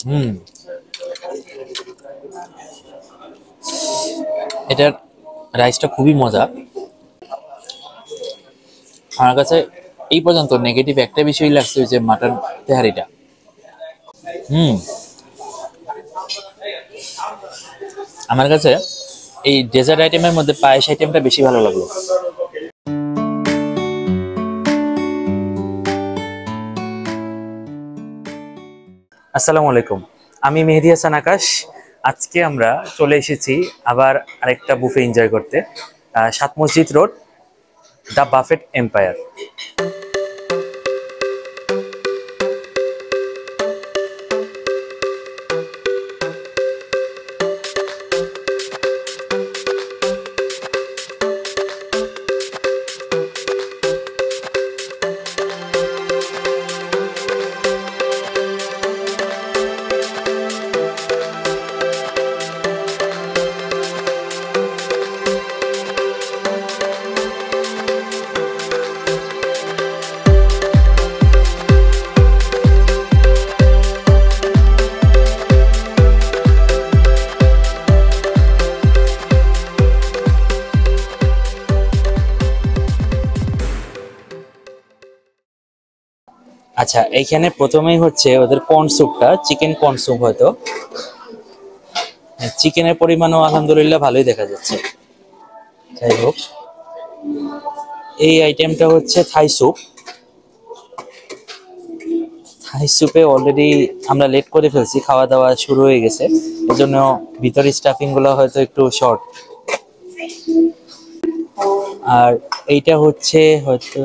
হুম, এটার রাইসটা খুবই মজা। আমার কাছে এই পর্যন্ত নেগেটিভ একটা বিষয় লাগছে, যে মাটন তেহারিটা। হুম, আমার কাছে এই ডেজার্ট আইটেমের মধ্যে পায়েস আইটেমটা বেশি ভালো লাগলো। আসসালামু আলাইকুম, আমি মেহেদী হাসান আকাশ। আজকে আমরা চলে এসেছি আবার আরেকটা বুফে এনজয় করতে, সাত মসজিদ রোড, দ্য বাফেট এম্পায়ার। আচ্ছা, এইখানে প্রথমেই হচ্ছে ওদের কর্ন স্যুপটা, চিকেন কর্ন স্যুপ। হয়তো চিকেনের পরিমাণও আলহামদুলিল্লাহ ভালোই দেখা যাচ্ছে। যাই হোক, এই আইটেমটা হচ্ছে থাই স্যুপ। থাই স্যুপে অলরেডি আমরা লেট করে ফেলছি, খাওয়া দাওয়া শুরু হয়ে গেছে, এজন্য ভিতরে স্টাফিং গুলো হয়তো একটু শর্ট। আর এইটা হচ্ছে হয়তো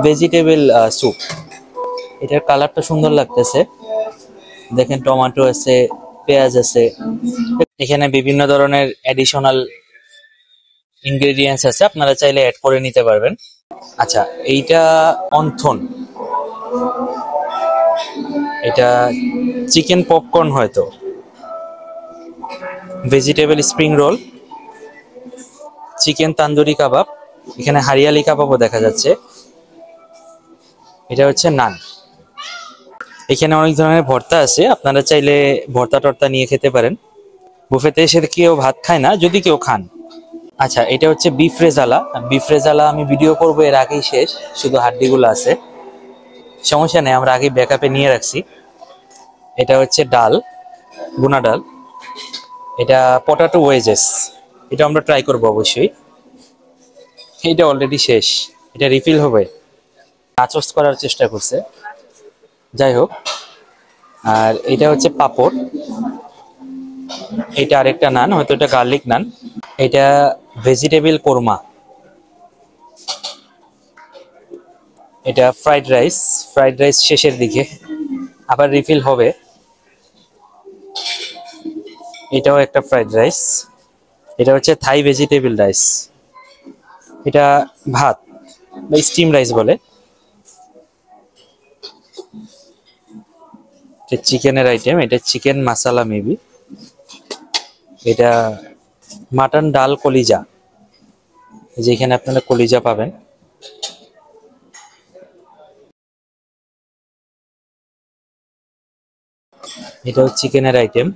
ভেজিটেবল স্যুপ। এটার কালারটা সুন্দর লাগতেছে, দেখেন টমেটো আছে, পেঁয়াজ আছে, এখানে বিভিন্ন ধরনের এডিশনাল ইনগ্রেডিয়েন্টস আছে, আপনারা চাইলে অ্যাড করে নিতে পারবেন। আচ্ছা, এইটা অন্থন, এটা চিকেন পপকর্ন, হয়তো vegetable spring roll, chicken tandoori kebab, এখানে হারিয়ালি কাবাবও দেখা যাচ্ছে। এটা হচ্ছে নান। এখানে অনেক ধরনের ভর্তা আছে, আপনারা চাইলে ভর্তা টর্তা নিয়ে খেতে পারেন। বুফেতে এসে কেউ ভাত খায় না, যদি কেউ খান। আচ্ছা, এটা হচ্ছে বিফ রেজালা। বিফ রেজালা আমি ভিডিও করবো, এর আগেই শেষ, শুধু হাড্ডিগুলো আছে। সমস্যা নেই, আমরা আগে ব্যাকআপে নিয়ে রাখছি। এটা হচ্ছে ডাল, গুনা ডাল। এটা পটাটো ওয়েজেস, এটা আমরা ট্রাই করবো অবশ্যই। এটা অলরেডি শেষ, এটা রিফিল হবে, নাচোস করার চেষ্টা করছে। যাই হোক, আর এটা হচ্ছে পাপড়। এটা আরেকটা নান, হয়তো এটা গার্লিক নান। এটা ভেজিটেবল কোরমা। এটা ফ্রাইড রাইস। ফ্রাইড রাইস শেষের দিকে, আবার রিফিল হবে। এটাও একটা ফ্রাইড রাইস। এটা হচ্ছে থাই ভেজিটেবল রাইস। এটা ভাত বা স্টিম রাইস বলে। এটা চিকেনের আইটেম, এটা চিকেন মাসালা মেবি। এটা মাটন ডাল কলিজা, যেখানে আপনারা কলিজা পাবেন। এটাও চিকেনের আইটেম।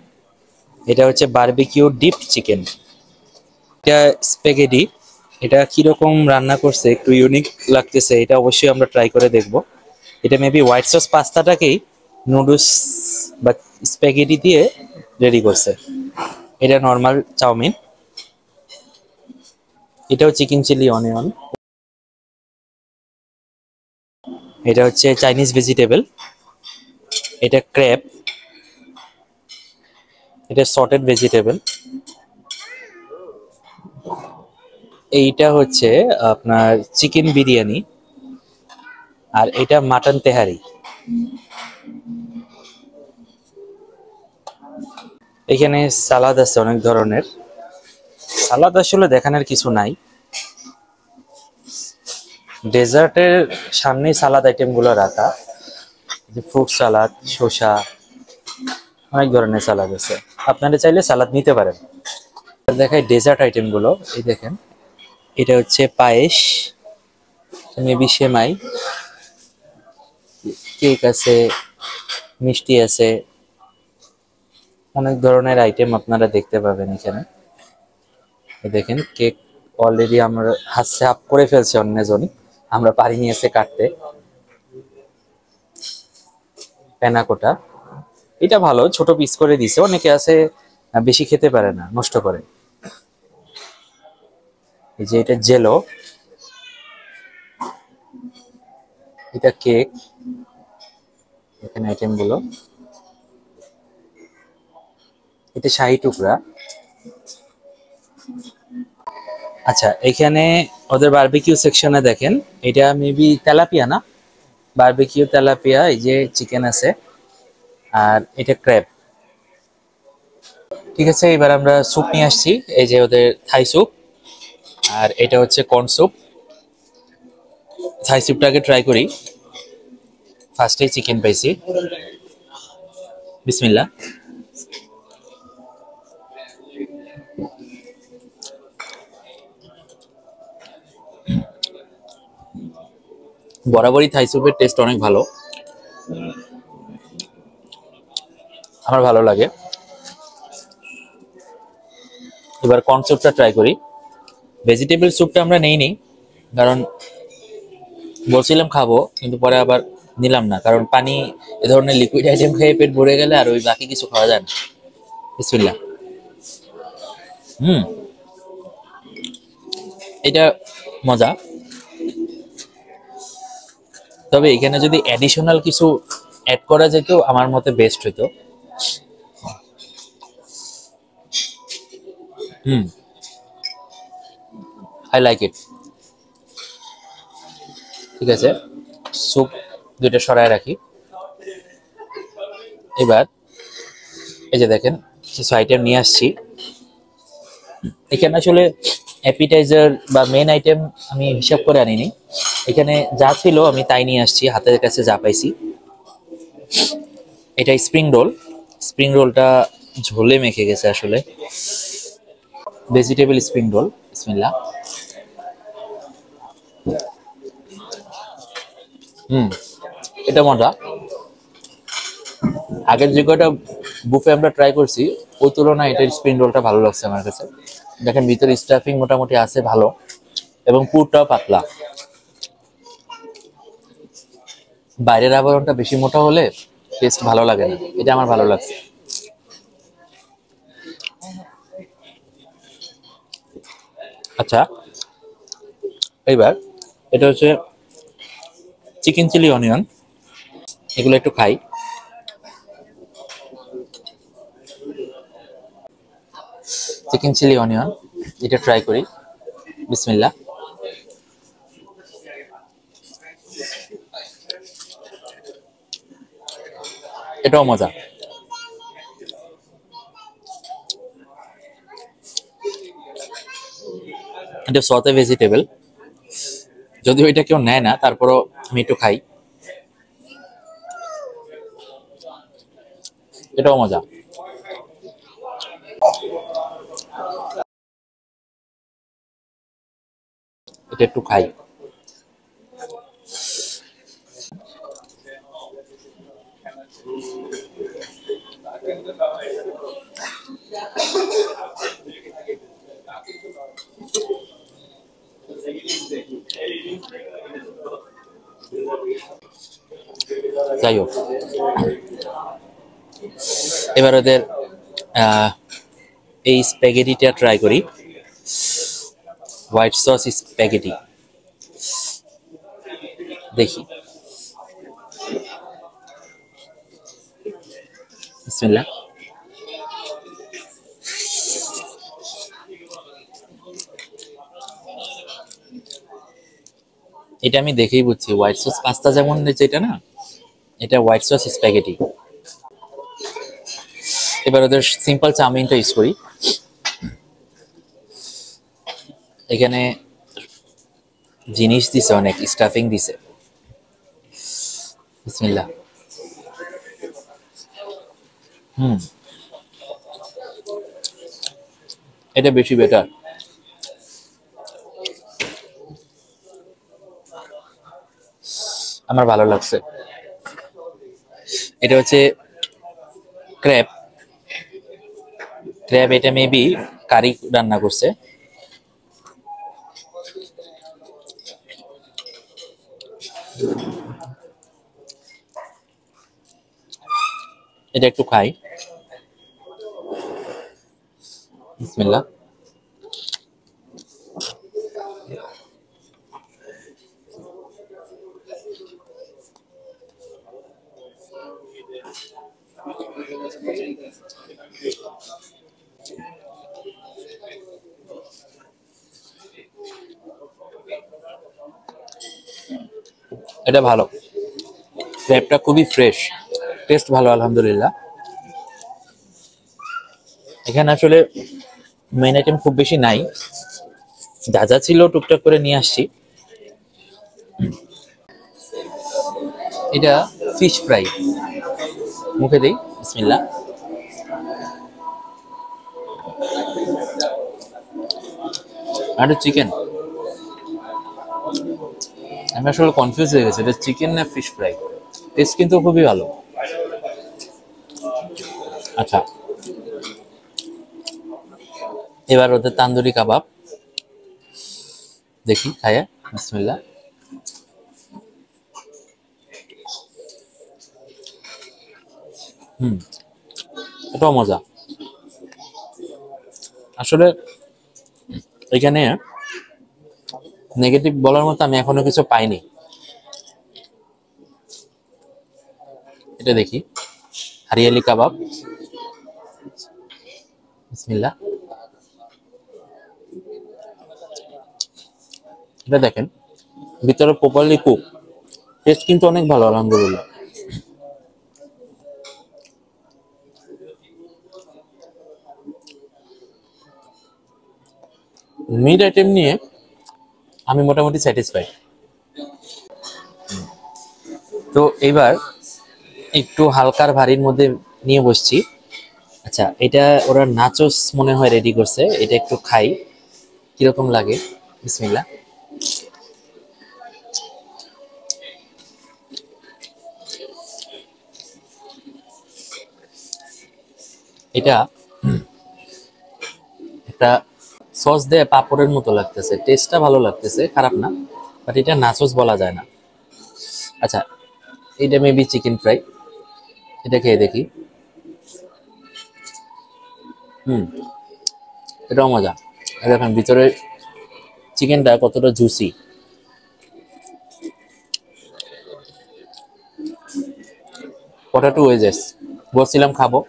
এটা হচ্ছে বারবিকিউ ডিপ চিকেন। এটা স্প্যাগেটি। এটা কিরকম রান্না করছে, একটু ইউনিক লাগতেছে, এটা অবশ্যই আমরা ট্রাই করে দেখব। এটা মেবি হোয়াইট সস পাস্তাটাকেই নুডলস বা স্প্যাগেটি দিয়ে রেডি করছে। এটা নর্মাল চাউমিন। এটাও চিকেন চিলি অনিয়ন। এটা হচ্ছে চাইনিজ ভেজিটেবল। এটা ক্র্যাব। এটা সটেড ভেজিটেবল। এইটা হচ্ছে আপনার চিকেন বিরিয়ানি। আর এটা মাটন তেহারি। এখানে সালাদ আছে অনেক ধরনের। সালাদ আসলে দেখানোর কিছু নাই, ডেজার্টের সামনেই সালাদ আইটেম গুলো রাখা। ফ্রুট সালাদ, শসা, অনেক ধরনের সালাদ আছে, আপনারা চাইলে সালাদ নিতে পারেন। দেখাই ডেজার্ট আইটেম গুলো, এই দেখেন। এটা হচ্ছে পায়েস, মেবি সেমাই, কেক আছে, মিষ্টি আছে, অনেক ধরনের আইটেম আপনারা দেখতে পাবেন এখানে। দেখেন কেক অলরেডি আমরা হাতে হাফ করে ফেলছে অন্যজন, আমরা পারি নিয়েছে কাটতে। প্যানাকোটা এটা ভালো, ছোট পিস করে দিছে, অনেকে আছে বেশি খেতে পারে না, নষ্ট করে। এই যে এটা জেলো, এটা কেক, এখানে আইটেম গুলো, এটা শাহী টুকরা। আচ্ছা এখানে ওদের বারবিকিউ সেকশনে দেখেন, এটা মেবি তেলাপিয়া না, বারবিকিউ তেলাপিয়া। এই যে চিকেন আছে, আর এটা ক্র্যাব। ঠিক আছে, এবার আমরা স্যুপ নিয়ে আসছি, এই যে ওদের থাই স্যুপ, আর এটা হচ্ছে কর্ন স্যুপ। থাই স্যুপটাকে ট্রাই করি। ফার্স্টেই চিকেন পাইছি, বিসমিল্লাহ। বরাবরই থাই স্যুপের টেস্ট অনেক ভালো, আমার ভালো লাগে। এবার কর্ন স্যুপটা ট্রাই করি। ভেজিটেবল স্যুপটা আমরা নেই, কারণ বলছিলাম খাবো, কিন্তু পরে আবার নিলাম না, কারণ পানি এ ধরনের লিকুইড আইটেম খেয়ে পেট ভরে গেলে আর ওই বাকি কিছু খাওয়া যায় না। বিসমিল্লাহ। হুম, এটা মজা। তবে এখানে যদি অ্যাডিশনাল কিছু অ্যাড করা যেত আমার মতে বেস্ট হইতো। হুম, আই লাইক ইট। ঠিক আছে, স্যুপ দুইটা সরায় রাখি। এবার এই যে দেখেন কিছু আইটেম নিয়ে আসছি। এখানে আসলে অ্যাপিটাইজার বা মেন আইটেম আমি হিসাব করে আনিনি, এখানে যা ছিল আমি তাই নিয়ে আসছি, হাতের কাছে যা পাইছি। এটা স্প্রিং রোল, স্প্রিং রোলটা ঝোলে মেখে গেছে আসলে, ভেজিটেবল স্প্রিং রোল। বিসমিল্লাহ। হুম, এটা মজা। আগের যে কয়টা বুফে আমরা ট্রাই করছি ওই তুলনায় এটার স্প্রিং রোলটা ভালো লাগছে আমার কাছে। দেখেন ভিতরে স্টাফিং মোটামুটি আছে ভালো, এবং পুরটাও পাতলা। বাইরের আবরণটা বেশি মোটা হলে টেস্ট ভালো লাগে না, এটা আমার ভালো লাগছে। আচ্ছা, এইবার এটা হচ্ছে চিকেন চিলি অনিয়ন, এগুলো একটু খাই। চিকেন চিলি অনিয়ন এটা ট্রাই করি, বিসমিল্লাহ। এটাও মজা। এটা সতে ভেজিটেবল, যদিও এটা কেউ নেয় না, তারপরও আমি একটু খাই। এটাও মজা। এটা একটু খাই। যাই হোক, এবার ওদের আহ, এই স্প্যাগেটিটা ট্রাই করি, হোয়াইট সস স্প্যাগেটি। দেখি, বিসমিল্লাহ। এটা আমি দেখেই বুঝছি হোয়াইট সস পাস্তা যেমন যেটা না, এটা হোয়াইট সস স্প্যাগেটি। এবার ওদের সিম্পল চাউমিনটা ইউজ করি। এখানে জিনিস দিছে, অনেক স্টাফিং দিছে, বিসমিল্লাহ। হুম, এটা বেশি বেটার। আমার ভালো লাগছে। এটা হচ্ছে ক্র্যাব, ক্র্যাব এটা মেবি কারি রান্না করছে। এটা একটু খাই, বিসমিল্লাহ। এটা ভালো, ক্র্যাবটা খুবই ফ্রেশ, টেস্ট ভালো আলহামদুলিল্লাহ। এখানে আসলে মেইন আইটেম খুব বেশি নাই, যা যা ছিল টুকটাক করে নিয়ে আসছি। এটা ফিশ ফ্রাই, মুখে দেই, বিসমিল্লাহ। আর চিকেন, আমি আসলে কনফিউজ হয়ে গেছি এটা চিকেন না ফিশ ফ্রাই। টেস্ট কিন্তু খুবই ভালো। আচ্ছা, এবার ওদের তান্দুরি কাবাব দেখি খায়া, বিসমিল্লাহ। এটাও মজা। আসলে এখানে নেগেটিভ বলার মতো আমি এখনো কিছু পাইনি। এটা দেখি, হারিয়ালি কাবাব, বিসমিল্লাহ। এটা দেখেন, ভিতরে প্রপারলি কুক, টেস্ট কিন্তু অনেক ভালো আলহামদুলিল্লাহ। মিড আইটেম নিয়ে আমি মোটামুটি স্যাটিসফাইড। তো এবার একটু হালকার ভারীর মধ্যে নিয়ে বসছি। আচ্ছা, এটা ওরা নাচোস মনে হয় রেডি করছে, এটা একটু খাই কিরকম লাগে, বিসমিল্লাহ। এটা একটা সস দিয়ে পাপড়ের মতো লাগতেছে, টেস্টটা ভালো লাগতেছে, খারাপ না, বাট এটা নাচোস বলা যায় না। আচ্ছা, এটা মেবি চিকেন ফ্রাই, এটা খেয়ে দেখি। এটাও মজা। এই দেখেন ভিতরে চিকেনটা কতটা জুসি। পটাটো ওয়েজেস বলছিলাম খাবো।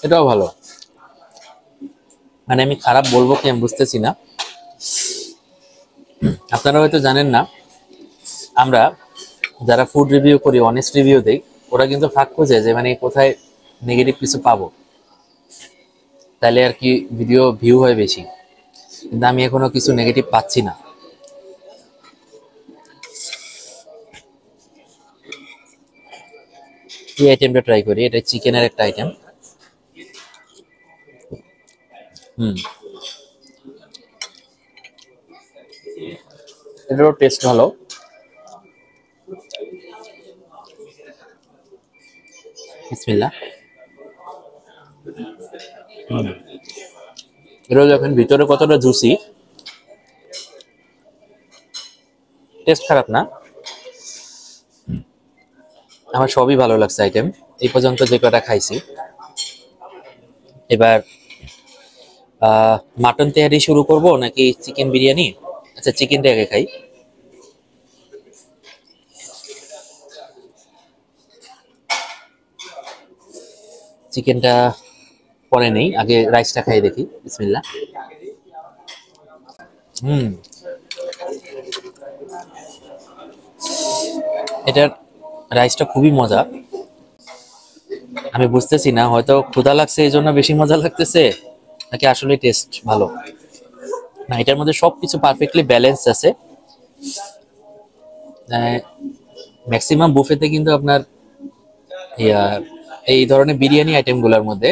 এটাও ভালো, মানে আমি খারাপ বলবো কি আমি বুঝতেছি না। আপনারা হয়তো জানেন না, আমরা যারা ফুড রিভিউ করি, অনেস্ট রিভিউ দেই, ওরা কিন্তু ফাঁক খুঁজে যে মানে কোথায় নেগেটিভ কিছু পাবো, তাহলে আর কি ভিডিও ভিউ হয় বেশি। কিন্তু আমি এখনো কিছু নেগেটিভ পাচ্ছি না। এই আইটেমটা ট্রাই করি, এটা চিকেনের একটা আইটেম। এটারও টেস্ট ভালো, বিসমিল্লাহ। এটা দেখেন ভিতরে কতটা জুসি, টেস্ট খারাপ না, আমার সবই ভালো লাগছে আইটেম এই পর্যন্ত যে কটা খাইছি। এবার মাটন তেহারি শুরু করব নাকি চিকেন বিরিয়ানি? আচ্ছা, চিকেনটা আগে খাই। চিকেনটা পরে নেই, আগে রাইসটা খাই দেখি, বিসমিল্লাহ। হুম, এটার রাইসটা খুবই মজা। আমি বুঝতেছি না, হয়তো ক্ষুধা লাগছে এই জন্য বেশি মজা লাগতেছে, নাকি আসলে টেস্ট ভালো। না, এটার মধ্যে সবকিছু পারফেক্টলি ব্যালেন্স আছে। ম্যাক্সিমাম বুফেতে কিন্তু আপনার ইয়া, এই ধরনের বিরিয়ানি আইটেম গুলোর মধ্যে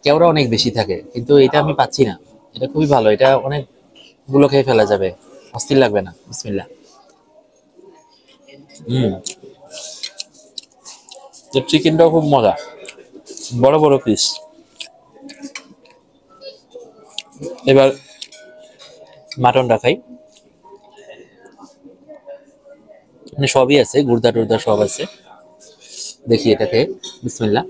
কেওড়া অনেক বেশি থাকে, কিন্তু এটা আমি পাচ্ছি না। এটা খুবই ভালো, এটা অনেকগুলো খেয়ে ফেলা যাবে, অস্থির লাগবে না, বিসমিল্লাহ। হুম, চিকেনটাও খুব মজা, বড় বড় পিস। এবার মাটনটা খাই। মানে সবই আছে, গুর্দা টুর্দা সব আছে। দেখি এটাকে, বিসমিল্লাহ।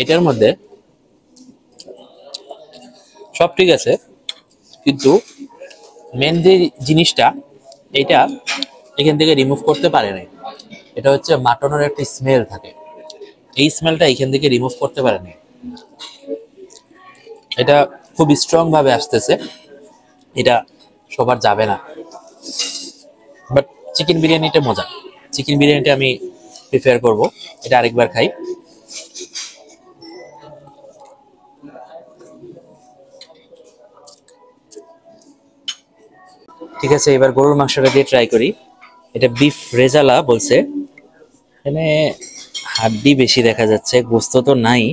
এটার মধ্যে সব ঠিক আছে, কিন্তু মেন যে জিনিসটা, এটা এখান থেকে রিমুভ করতে পারে নাই। এটা হচ্ছে মাটনের একটা স্মেল থাকে, এই স্মেলটা এখান থেকে রিমুভ করতে পারে নাই। এটা খুব স্ট্রং ভাবে আসতেছে, এটা সবার যাবে না। বাট চিকেন বিরিয়ানিটা মজা, চিকেন বিরিয়ানিটা আমি প্রিফার করব, এটা আরেকবার খাই। ঠিক আছে, এবার গরুর মাংসটা দিয়ে ট্রাই করি। এটা বিফ রেজালা বলছে, এখানে হাড্ডি বেশি দেখা যাচ্ছে, গোস্ত তো নাই,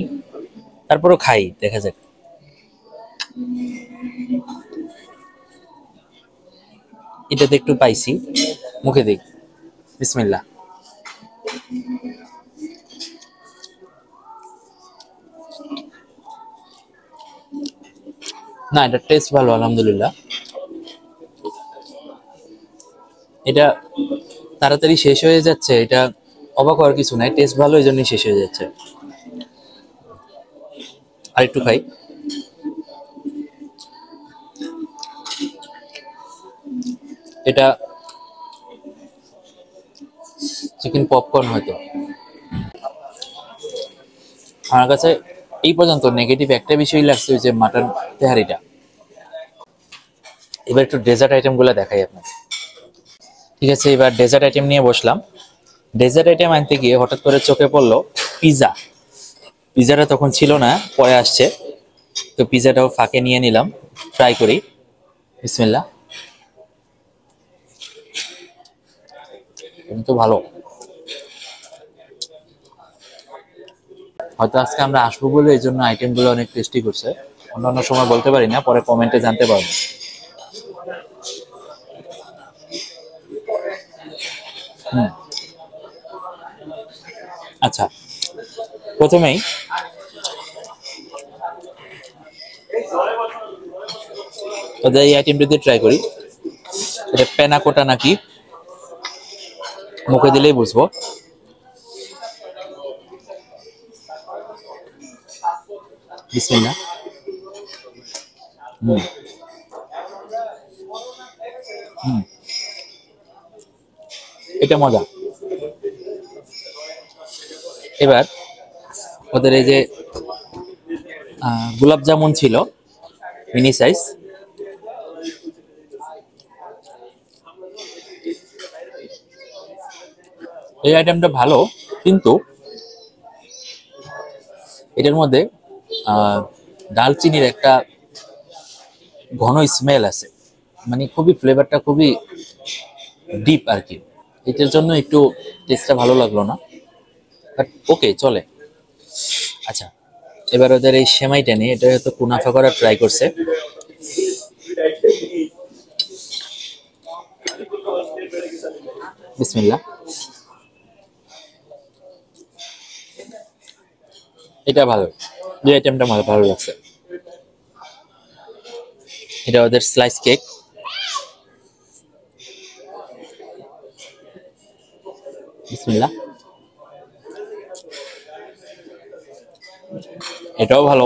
তারপরও খাই, দেখা যাক। এটাতে একটু পাইছি, মুখে দিই, বিসমিল্লাহ। না, এটা টেস্ট ভালো, আলহামদুলিল্লাহ। এটা তাড়াতাড়ি শেষ হয়ে যাচ্ছে, এটা অবাক হওয়ার কিছু নাই, টেস্ট ভালো, এই জন্যই শেষ হয়ে যাচ্ছে। আর একটু খাই। এটা চিকেন পপকর্ন হয়তো। আমার কাছে এই পর্যন্ত নেগেটিভ একটা বিষয় লাগছে, ওই যে মাটন তেহারিটা। এবার একটু ডেজার্ট আইটেম গুলো দেখাই আপনাকে। ঠিক আছে, এবার ডেজার্ট আইটেম নিয়ে বসলাম। ডেজার্ট আইটেম আনতে গিয়ে হঠাৎ করে চোখে পড়লো পিজা। পিজাটা তখন ছিল না, পরে আসছে, তো পিজাটাও ফাঁকে নিয়ে নিলাম, ট্রাই করি, বিসমিল্লাহ। কিন্তু ভালো। হয়তো আজকে আমরা আসবো বলে এই জন্য আইটেম গুলো অনেক টেস্টি করছে, অন্যান্য সময় বলতে পারি না, পরে কমেন্টে জানতে পারবো। হুম, আচ্ছা, প্রথমেই ওদের এই আইটেমটা দিয়ে ট্রাই করি। এটা পেনাকোটা নাকি, মুখে দিলেই বুঝবো। বিসমিল্লাহ। হুম, হুম, এটা মজা। এবার ওদের এই যে গোলাপ জামুন ছিল, মিনি সাইজ, এই আইটেমটা ভালো, কিন্তু এটার মধ্যে আহ দালচিনির একটা ঘন স্মেল আছে, মানে খুবই ফ্লেভারটা খুবই ডিপ আর কি। এটার জন্য একটু টেস্টটা ভালো লাগলো না, বাট ওকে, চলে। আচ্ছা, এবার ওদের এই সেমাইটা নিয়ে, এটা হয়তো কুনাফা করার ট্রাই করছে, বিসমিল্লাহ। এটা ভালো, যে আইটেমটা আমার ভালো লাগছে। এটা ওদের স্লাইস কেক, বিসমিল্লাহ। এটাও ভালো,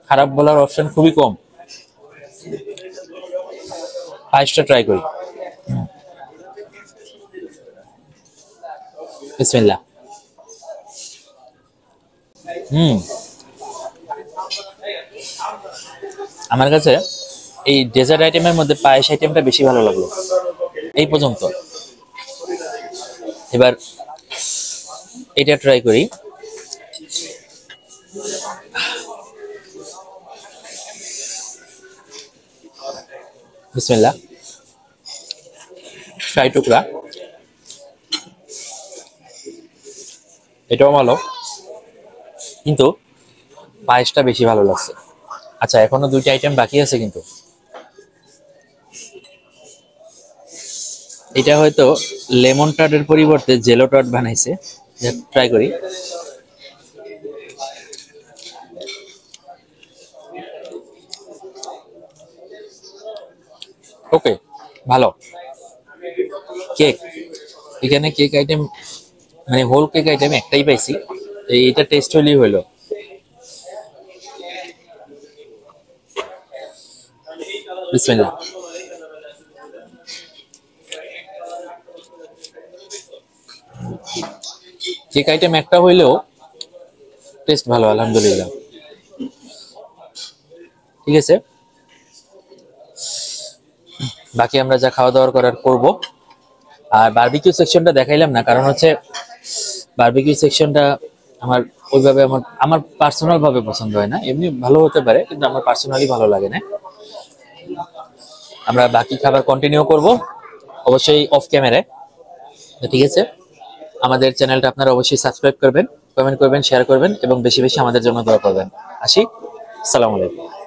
খারাপ বলার অপশন খুবই কম। পায়েসটা ট্রাই করি, বিসমিল্লাহ। হুম, আমার কাছে এই ডেজার্ট আইটেমের মধ্যে পায়েস আইটেমটা বেশি ভালো লাগলো এই পর্যন্ত। এবার এটা ট্রাই করি, বিসমিল্লাহ। ফ্রাই টুকরা, এটাও ভালো, কিন্তু পায়েসটা বেশি ভালো লাগছে। আচ্ছা, এখনো 2টা আইটেম বাকি আছে কিন্তু। এটা হয়তো লেমন টার্টের পরিবর্তে জেলো টার্ট বানাইছে, ট্রাই করি। ওকে, ভালো। কেক, এখানে কেক আইটেম মানে হোল কেক আইটেম একটাই পাইছি, এইটা টেস্ট হইলেই হইলো। বিসমিল্লাহ। কেক আইটেম একটা হইলেও টেস্ট ভালো, আলহামদুলিল্লাহ। ঠিক আছে, বাকি আমরা যা খাওয়া দাওয়ার করার করব। আর বারবিকিউ সেকশনটা দেখাইলাম না, কারণ হচ্ছে বারবিকিউ সেকশনটা আমার ওইভাবে আমার আমার পার্সোনাল ভাবে পছন্দ হয় না। এমনি ভালো হতে পারে, কিন্তু আমার পার্সোনালি ভালো লাগে না। আমরা বাকি খাবার কন্টিনিউ করব অবশ্যই অফ ক্যামেরায়। ঠিক আছে, আমাদের চ্যানেলটা আপনারা অবশ্যই সাবস্ক্রাইব করবেন, কমেন্ট করবেন, শেয়ার করবেন এবং বেশি বেশি আমাদের জন্য দোয়া করবেন। আসি, আসসালামু আলাইকুম।